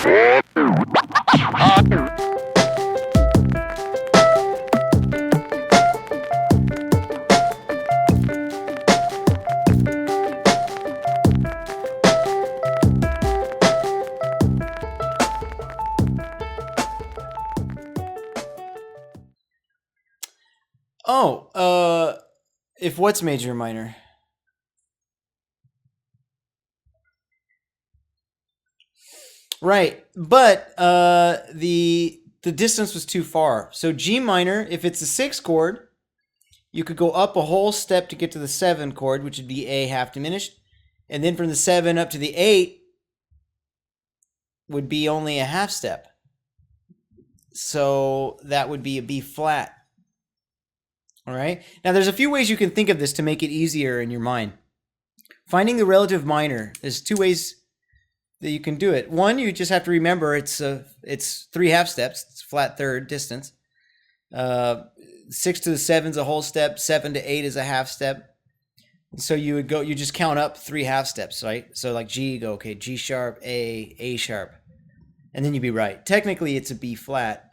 Oh, if what's major or minor? Right, but the distance was too far. So G minor, if it's a 6 chord, you could go up a whole step to get to the 7 chord, which would be A half diminished, and then from the 7 up to the 8 would be only a half step. So that would be a B flat. All right. Now there's a few ways you can think of this to make it easier in your mind. Finding the relative minor. There's two ways that you can do it. One, you just have to remember it's 3 half steps. It's flat third distance. 6 to the 7 is a whole step. 7 to 8 is a half step. So you would go. You just count up 3 half steps, right? So like G, go okay. G sharp, A sharp, and then you'd be right. Technically, it's a B flat,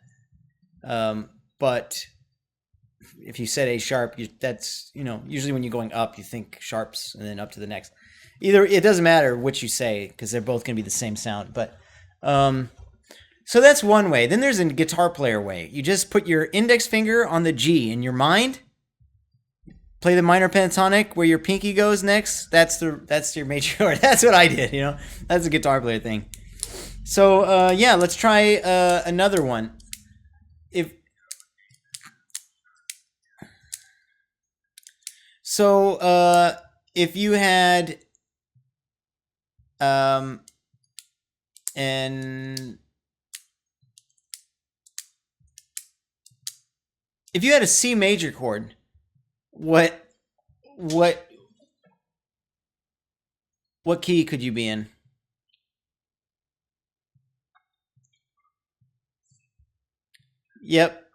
but if you said A sharp, that's usually when you're going up, you think sharps and then up to the next. Either it doesn't matter which you say because they're both going to be the same sound. But so that's one way. Then there's a guitar player way. You just put your index finger on the G in your mind. Play the minor pentatonic where your pinky goes next. That's your major chord. That's what I did. That's a guitar player thing. So yeah, let's try another one. If you had if you had a C major chord, what key could you be in? Yep.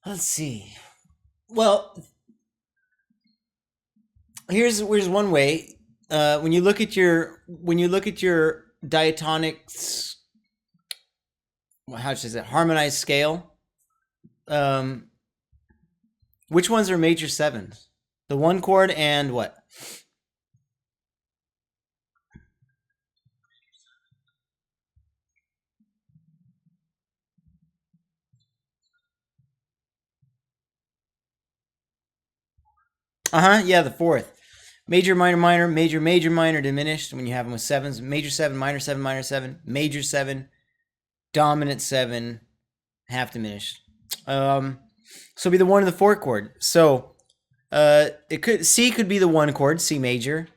Let's see. Well, here's one way. When you look at your diatonics, how should I say, harmonized scale, which ones are major sevens? The one chord and what? Yeah, the fourth. Major, minor, minor, major, major, minor, diminished when you have them with sevens. Major 7, minor 7, minor 7, major 7, dominant 7, half diminished. So it'd be the 1 and the 4 chord. So C could be the 1 chord, C major.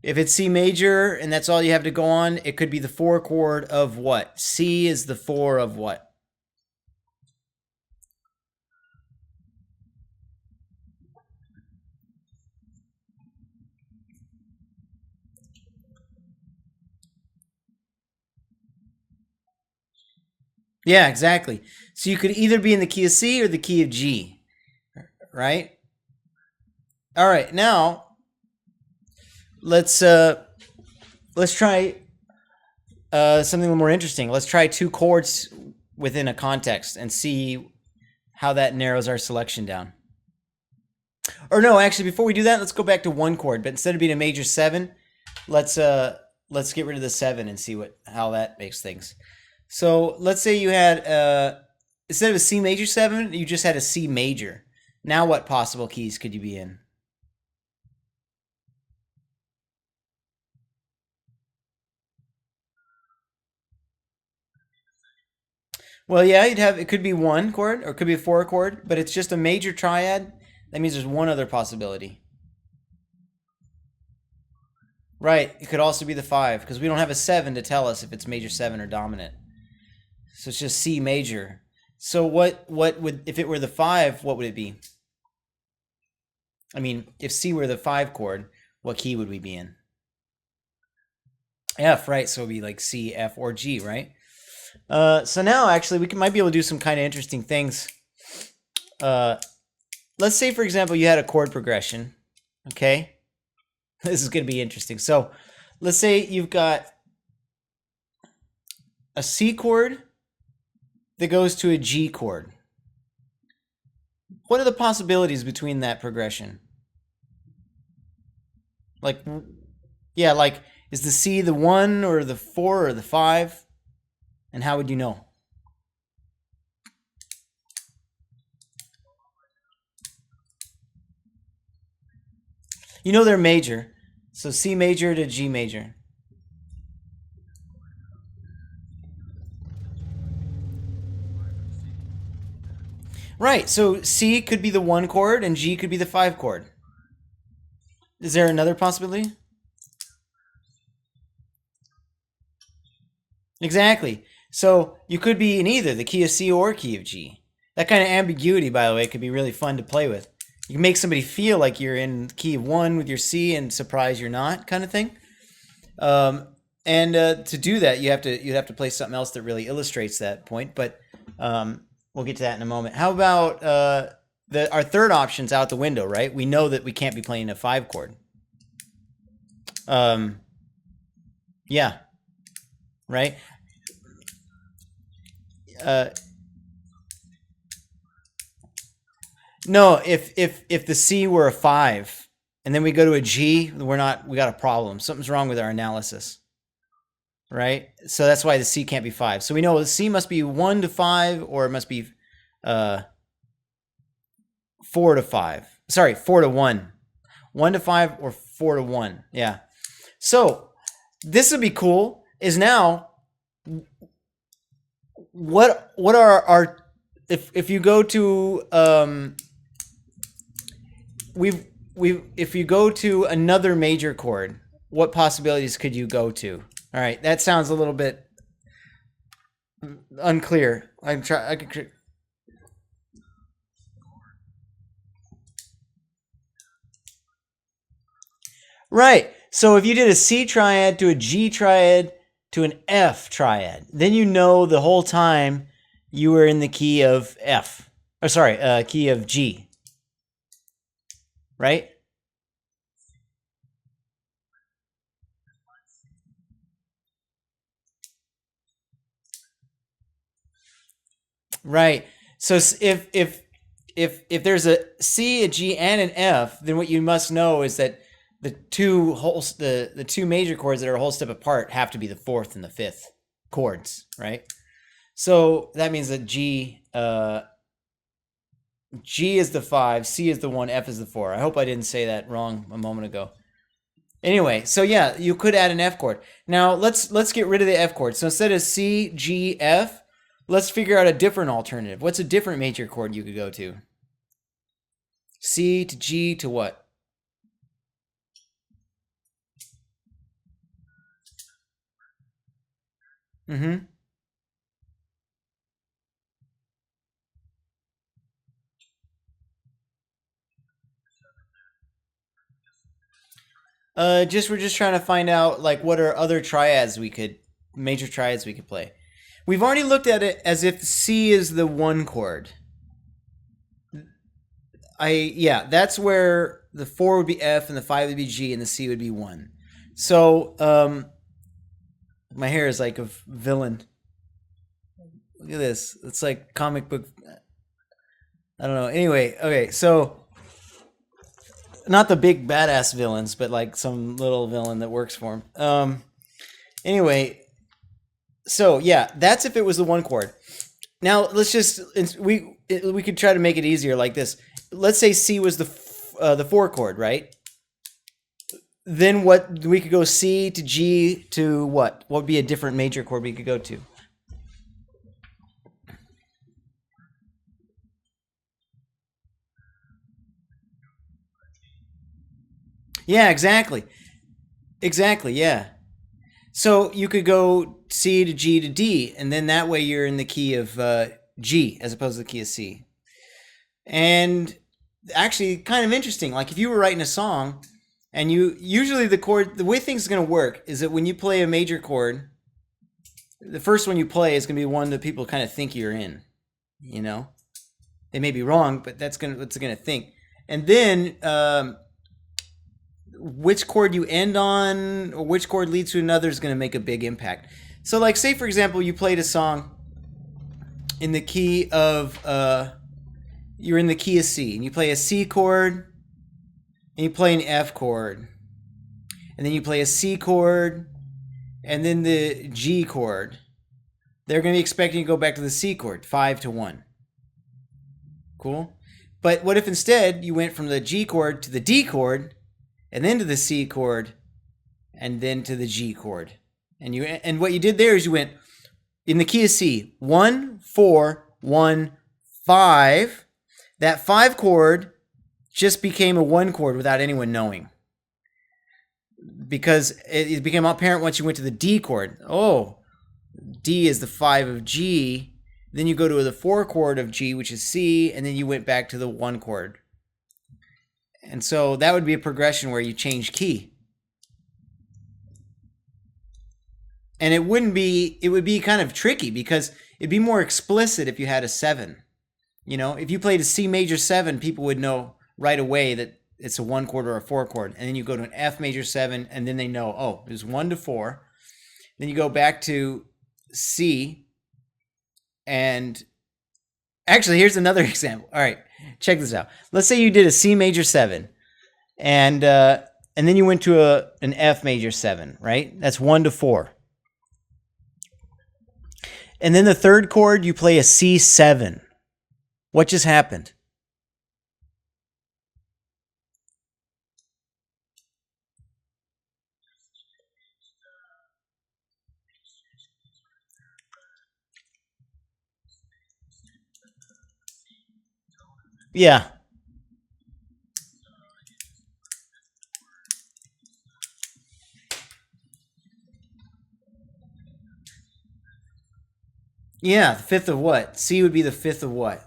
If it's C major and that's all you have to go on, it could be the 4 chord of what? C is the 4 of what? Yeah, exactly. So you could either be in the key of C or the key of G, right? All right, now let's try something a little more interesting. Let's try 2 chords within a context and see how that narrows our selection down. Or no, actually, before we do that, let's go back to 1 chord. But instead of being a major 7, let's get rid of the 7 and see how that makes things. So let's say you had instead of a C major 7, you just had a C major. Now what possible keys could you be in? Well, yeah, it could be 1 chord or it could be a 4 chord, but it's just a major triad. That means there's one other possibility. Right. It could also be the 5 because we don't have a 7 to tell us if it's major 7 or dominant. So it's just C major. So what would, if it were the 5, what would it be? I mean, if C were the 5 chord, what key would we be in? F, right? So it'd be like C, F, or G, right? So now actually we might be able to do some kind of interesting things. Let's say, for example, you had a chord progression. Okay, this is going to be interesting. So let's say you've got a C chord that goes to a G chord. What are the possibilities between that progression? Like, yeah, like, is the C the 1 or the 4 or the 5? And how would you know? You know they're major. So C major to G major. Right, so C could be the 1 chord and G could be the 5 chord. Is there another possibility? Exactly. So you could be in either the key of C or key of G. That kind of ambiguity, by the way, could be really fun to play with. You can make somebody feel like you're in key of 1 with your C and surprise you're not, kind of thing. And to do that, you'd have to play something else that really illustrates that point. But we'll get to that in a moment. How about our third option's out the window, right? We know that we can't be playing a 5 chord. Yeah, right. No, if the C were a 5 and then we go to a G, we got a problem. Something's wrong with our analysis. Right? So that's why the C can't be 5. So we know the C must be 1 to 5 or it must be 4 to 5. Sorry, 4 to 1. 1 to 5 or 4 to 1. Yeah. So this would be cool is now what are our if you go to if you go to another major chord, what possibilities could you go to? All right, that sounds a little bit unclear. Right. So if you did a C triad to a G triad to an F triad, then you know the whole time you were in the key of F. Or sorry, key of G. Right? Right. So if there's a C, a G, and an F, then what you must know is that the two major chords that are a whole step apart have to be the 4th and the 5th chords, right? So that means that G is the 5, C is the 1, F is the 4. I hope I didn't say that wrong a moment ago. Anyway, so yeah, you could add an F chord. Now let's get rid of the F chord. So instead of C, G, F, let's figure out a different alternative. What's a different major chord you could go to? C to G to what? Mm-hmm. We're just trying to find out like what are other major triads we could play. We've already looked at it as if C is the 1 chord. Yeah, that's where the 4 would be F and the 5 would be G and the C would be 1. So my hair is like a villain. Look at this. It's like comic book. I don't know. Anyway, okay, so not the big badass villains, but like some little villain that works for him. Anyway, so yeah, that's if it was the 1 chord. Now let's just we could try to make it easier like this. Let's say C was the 4 chord, right? Then what we could go C to G to what? What would be a different major chord we could go to? Yeah, exactly. Exactly, yeah. So you could go C to G to D, and then that way you're in the key of G as opposed to the key of C. And actually, kind of interesting. Like if you were writing a song, and you usually the way things are going to work is that when you play a major chord, the first one you play is going to be one that people kind of think you're in. You know, they may be wrong, but that's what's going to think. And then which chord you end on or which chord leads to another is going to make a big impact. So, like, say for example, you played a song in the key of you're in the key of C, and you play a C chord, and you play an F chord, and then you play a C chord, and then the G chord. They're going to be expecting you to go back to the C chord, 5-1. Cool? But what if instead you went from the G chord to the D chord, and then to the C chord, and then to the G chord? And what you did there is you went in the key of C, 1, 4, 1, 5. That 5 chord just became a 1 chord without anyone knowing, because it became apparent once you went to the D chord. Oh, D is the 5 of G. Then you go to the 4 chord of G, which is C, and then you went back to the 1 chord. And so that would be a progression where you change key. And it would be kind of tricky because it'd be more explicit if you had a 7. You know, if you played a C major 7, people would know right away that it's a 1 chord or a 4 chord. And then you go to an F major 7, and then they know, oh, there's 1 to 4. Then you go back to C. And actually, here's another example. All right, check this out. Let's say you did a C major 7, and then you went to an F major 7, right? That's 1 to 4. And then the third chord, you play a C7. What just happened? Yeah. Yeah, the fifth of what? C would be the fifth of what?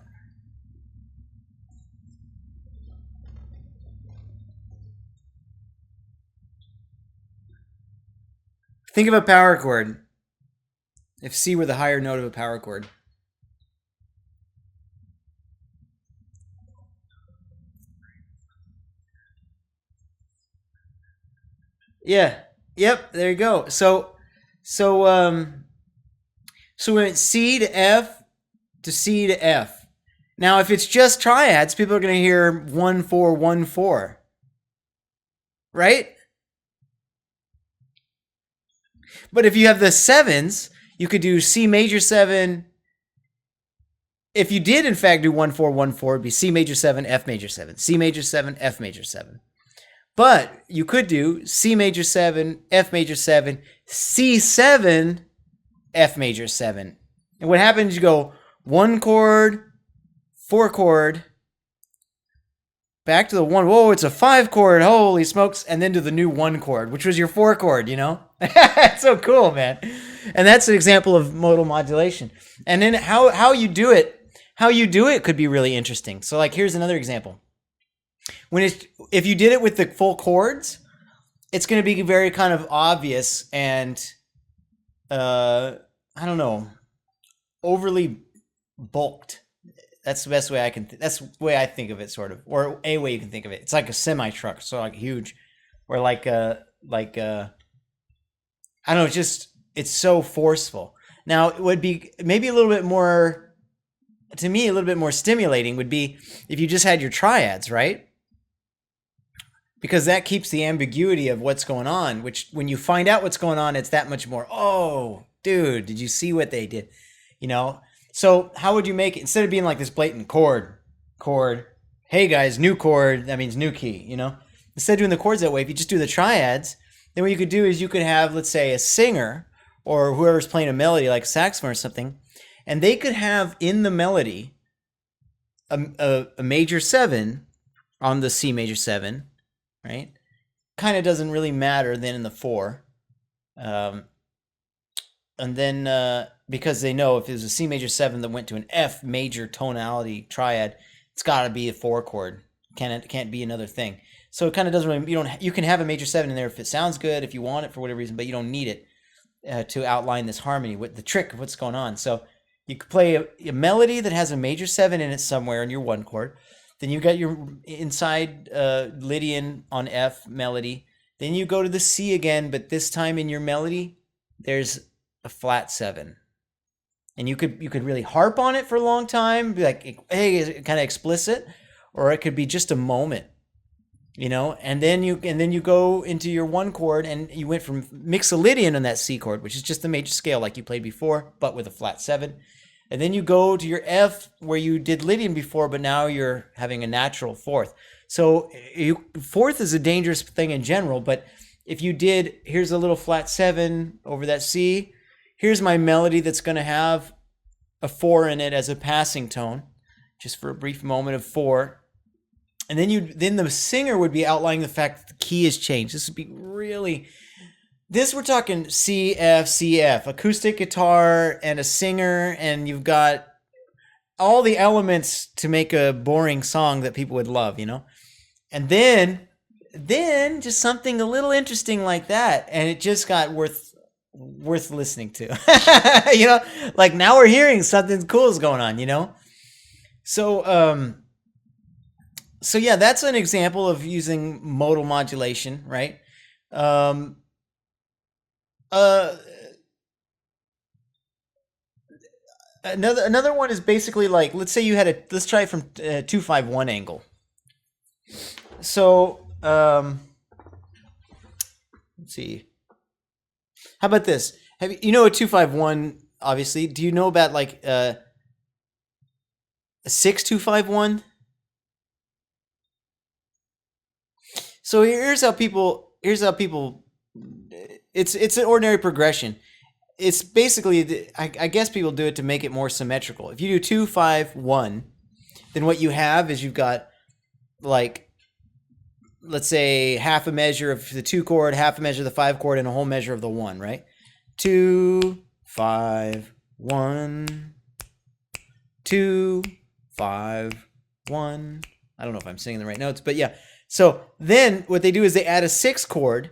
Think of a power chord. If C were the higher note of a power chord. Yeah. Yep, there you go. So we went C to F to C to F. Now if it's just triads, people are going to hear 1 4 1 4. Right? But if you have the sevens, you could do C major 7. If you did in fact do 1 4 1 4, it'd be C major 7, F major 7, C major 7, F major 7. But you could do C major 7, F major 7, C7, F major 7. And what happens, you go 1 chord, 4 chord, back to the 1. Whoa, it's a 5 chord. Holy smokes. And then to the new 1 chord, which was your 4 chord, you know? It's so cool, man. And that's an example of modal modulation. And then how you do it could be really interesting. So like here's another example. If you did it with the full chords, it's going to be very kind of obvious and I don't know, overly bulked. That's the best way that's the way I think of it, sort of, or a way you can think of it. It's like a semi truck, so like huge, or like I don't know. It's so forceful. Now it would be maybe a little bit more, to me, a little bit more stimulating would be if you just had your triads, right? Because that keeps the ambiguity of what's going on, which when you find out what's going on, it's that much more, oh, dude, did you see what they did? You know? So how would you make it, instead of being like this blatant chord, hey guys, new chord, that means new key, you know? Instead of doing the chords that way, if you just do the triads, then what you could do is you could have, let's say, a singer or whoever's playing a melody like a saxophone or something, and they could have in the melody a major 7 on the C major 7, right? kind of doesn't really matter then in the 4. And then because they know if it was a C major 7 that went to an F major tonality triad, it's got to be a 4 chord. Can't be another thing. So it kind of doesn't really, you can have a major 7 in there if it sounds good, if you want it for whatever reason, but you don't need it to outline this harmony with the trick of what's going on. So you could play a melody that has a major 7 in it somewhere in your 1 chord. Then you got your inside Lydian on F melody. Then you go to the C again, but this time in your melody, there's a flat 7. And you could really harp on it for a long time, be like, hey, is it kind of explicit? Or it could be just a moment, and then you go into your 1 chord, and you went from Mixolydian on that C chord, which is just the major scale like you played before, but with a flat 7. And then you go to your F where you did Lydian before, but now you're having a natural 4th. So 4th is a dangerous thing in general, but if you did, here's a little flat 7 over that C, here's my melody that's going to have a 4 in it as a passing tone, just for a brief moment of 4. And then the singer would be outlining the fact that the key has changed. This would be really, we're talking C, F, C, F, acoustic guitar and a singer, and you've got all the elements to make a boring song that people would love, And then just something a little interesting like that, and it just got worth listening to. Like now we're hearing something cool is going on, So yeah, that's an example of using modal modulation, right? Another one is basically like, let's say you had let's try it from 2-5-1 angle. So let's see. How about this? A 2-5-1? Obviously, do you know about like a 6-2-5-1? So here's how people. It's an ordinary progression. It's basically, I guess people do it to make it more symmetrical. If you do 2-5-1, then what you have is you've got like, let's say half a measure of the 2 chord, half a measure of the 5 chord, and a whole measure of the 1, right? 2-5-1, 2-5-1. I don't know if I'm singing the right notes, but yeah. So then what they do is they add a 6 chord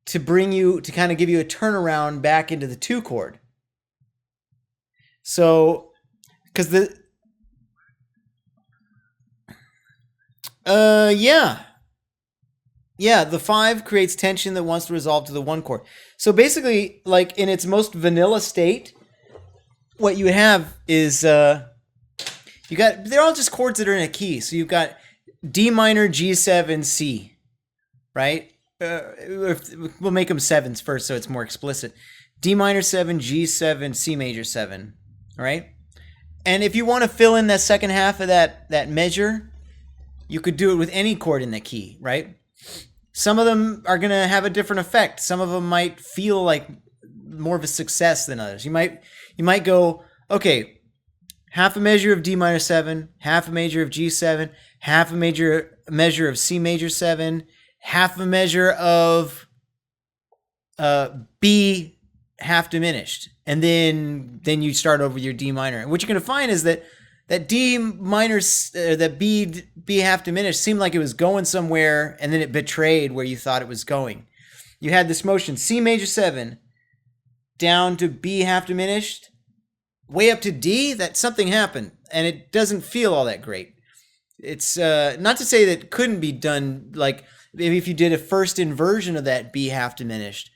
to kind of give you a turnaround back into the 2 chord. So, because the the 5 creates tension that wants to resolve to the 1 chord. So basically, like in its most vanilla state, what you have is they're all just chords that are in a key. So you've got D minor, G7, C, right? We'll make them 7s first so it's more explicit. D minor 7, G7, C major 7, right? And if you want to fill in that second half of that measure, you could do it with any chord in the key, right? Some of them are going to have a different effect. Some of them might feel like more of a success than others. You might go, okay, half a measure of D minor 7, half a measure of G7, half a measure of C major 7, half a measure of B half diminished, and then you start over your D minor. And what you're going to find is that D minor, that B half diminished seemed like it was going somewhere, and then it betrayed where you thought it was going. You had this motion C major 7 down to B half diminished, way up to D. That something happened, and it doesn't feel all that great. It's not to say that it couldn't be done, like maybe if you did a first inversion of that B half diminished,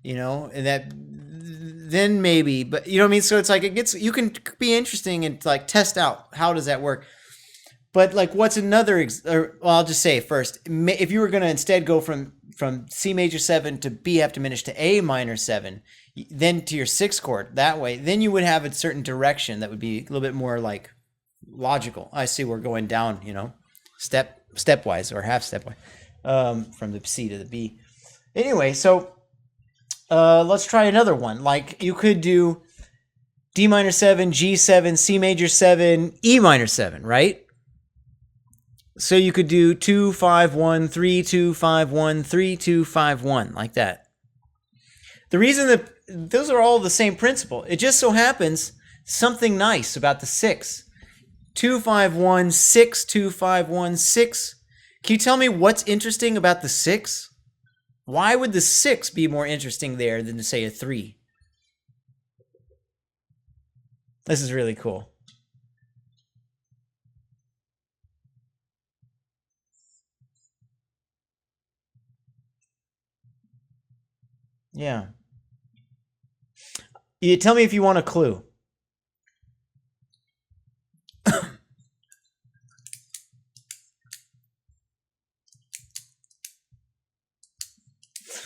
and that then maybe, but you know what I mean? So it's like you can be interesting and like test out how does that work. But like what's another, I'll just say first, if you were going to instead go from C major 7 to B half diminished to A minor 7, then to your 6th chord that way, then you would have a certain direction that would be a little bit more like logical. I see we're going down, stepwise or half stepwise, from the C to the B. Anyway, so let's try another one. Like you could do D minor 7, G7, C major 7, E minor 7, right? So you could do 2, 5, 1, 3, 2, 5, 1, 3, 2, 5, 1, like that. The reason that those are all the same principle, it just so happens something nice about the 6. 2, 5, 1, 6, 2, 5, 1, 6. Can you tell me what's interesting about the 6? Why would the 6 be more interesting there than, say, a 3? This is really cool. Yeah. You tell me if you want a clue.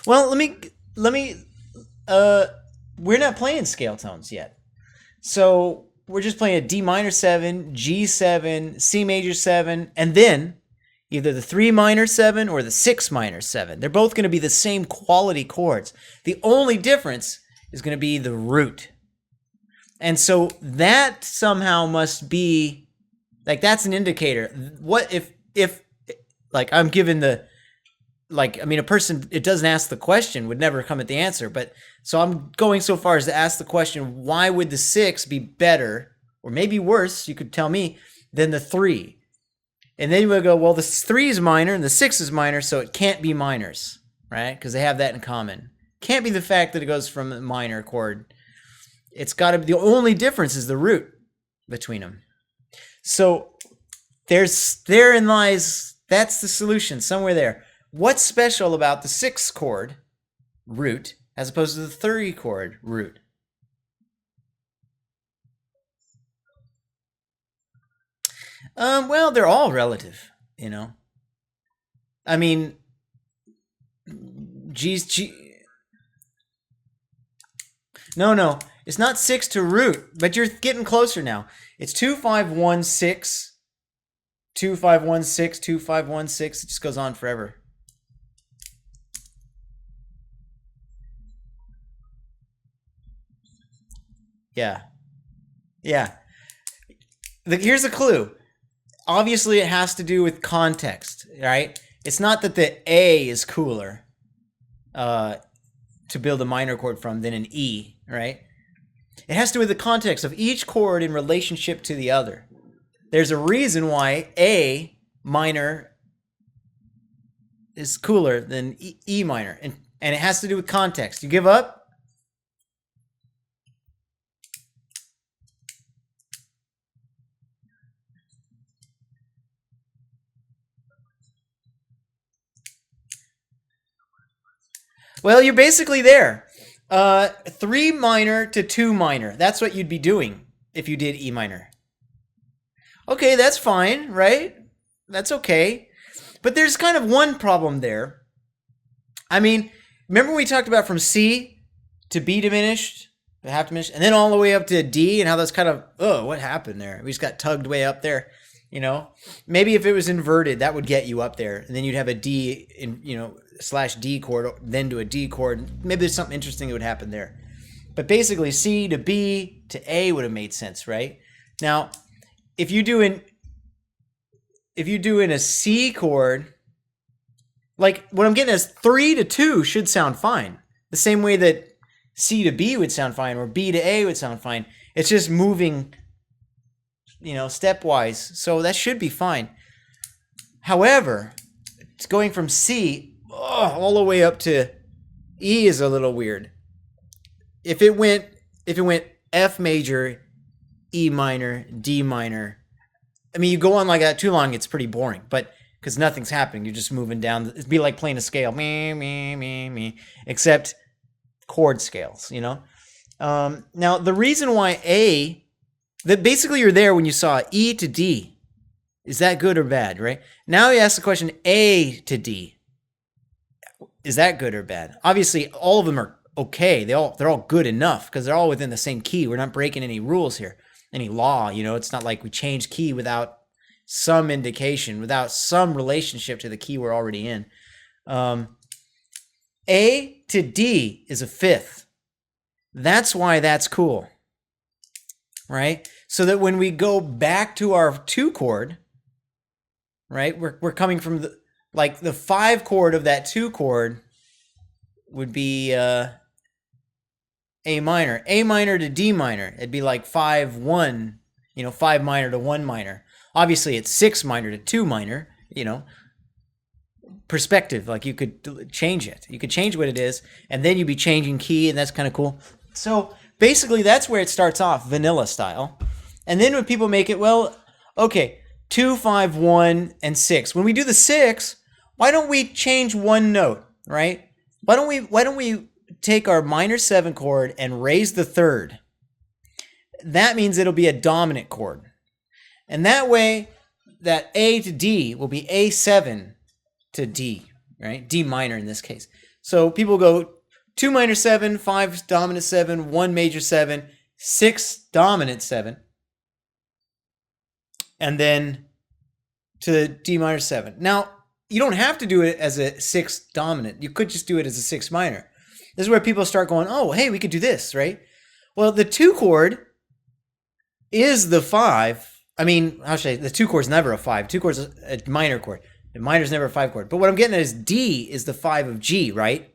Well, let me we're not playing scale tones yet. So, we're just playing a D minor 7, G7, C major 7, and then either the 3 minor 7 or the 6 minor 7. They're both going to be the same quality chords. The only difference is going to be the root. And so that somehow must be, like, that's an indicator. What if like, I'm given the, like, I mean, a person, it doesn't ask the question, would never come at the answer. But so I'm going so far as to ask the question, why would the 6 be better, or maybe worse, you could tell me, than the 3? And then you would go, well, the 3 is minor and the 6 is minor, so it can't be minors, right? Because they have that in common. Can't be the fact that it goes from a minor chord. It's got to be, the only difference is the root between them. So therein lies, that's the solution, somewhere there. What's special about the 6 chord root as opposed to the 3 chord root? Well, they're all relative, you know. I mean, No, it's not 6 to root, but you're getting closer now. It's 2, 5, 1, 6, 2, 5, 1, 6, 2, 5, 1, 6. It just goes on forever. Yeah. Yeah. Here's a clue. Obviously, it has to do with context, right? It's not that the A is cooler to build a minor chord from than an E, right? It has to do with the context of each chord in relationship to the other. There's a reason why A minor is cooler than E minor, and it has to do with context. You give up? Well, you're basically there. 3 minor to 2 minor. That's what you'd be doing if you did E minor. Okay, that's fine, right? That's okay. But there's kind of one problem there. I mean, remember we talked about from C to B diminished, half diminished, and then all the way up to D, and how that's kind of, oh, what happened there? We just got tugged way up there, you know? Maybe if it was inverted, that would get you up there, and then you'd have a D in, slash D chord, then to a D chord. Maybe there's something interesting that would happen there. But basically, C to B to A would have made sense, right? Now, if you do in a C chord, like what I'm getting is 3 to 2 should sound fine. The same way that C to B would sound fine, or B to A would sound fine. It's just moving, stepwise. So that should be fine. However, it's going from C all the way up to E is a little weird. If it went F major, E minor, D minor, I mean, you go on like that too long, it's pretty boring. But because nothing's happening, you're just moving down. It'd be like playing a scale, me, me, me, me, except chord scales. Now the reason why that basically you're there when you saw E to D. Is that good or bad, right? Now you ask the question A to D. Is that good or bad? Obviously, all of them are okay. They're all good enough because they're all within the same key. We're not breaking any rules here, any law. It's not like we change key without some indication, without some relationship to the key we're already in. A to D is a fifth. That's why that's cool, right? So that when we go back to our 2 chord, right? We're coming from the 5 chord of that 2 chord would be A minor. A minor to D minor. It'd be like 5-1, 5 minor to 1 minor. Obviously, it's 6 minor to 2 minor, perspective. Like you could change it. You could change what it is, and then you'd be changing key, and that's kind of cool. So basically, that's where it starts off, vanilla style. And then when people make it, well, okay, 2, 5, 1, and 6. When we do the 6, why don't we change one note, right? Why don't we take our minor 7 chord and raise the 3rd? That means it'll be a dominant chord. And that way, that A to D will be A7 to D, right? D minor in this case. So people go 2 minor 7, 5 dominant 7, 1 major 7, 6 dominant 7, and then to D minor 7. Now, you don't have to do it as a 6 dominant. You could just do it as a 6 minor. This is where people start going, oh, hey, we could do this, right? Well, the 2 chord is the 5. I mean, how should I say? The 2 chord is never a 5. 2 chord is a minor chord. The minor is never a 5 chord. But what I'm getting at is D is the 5 of G, right?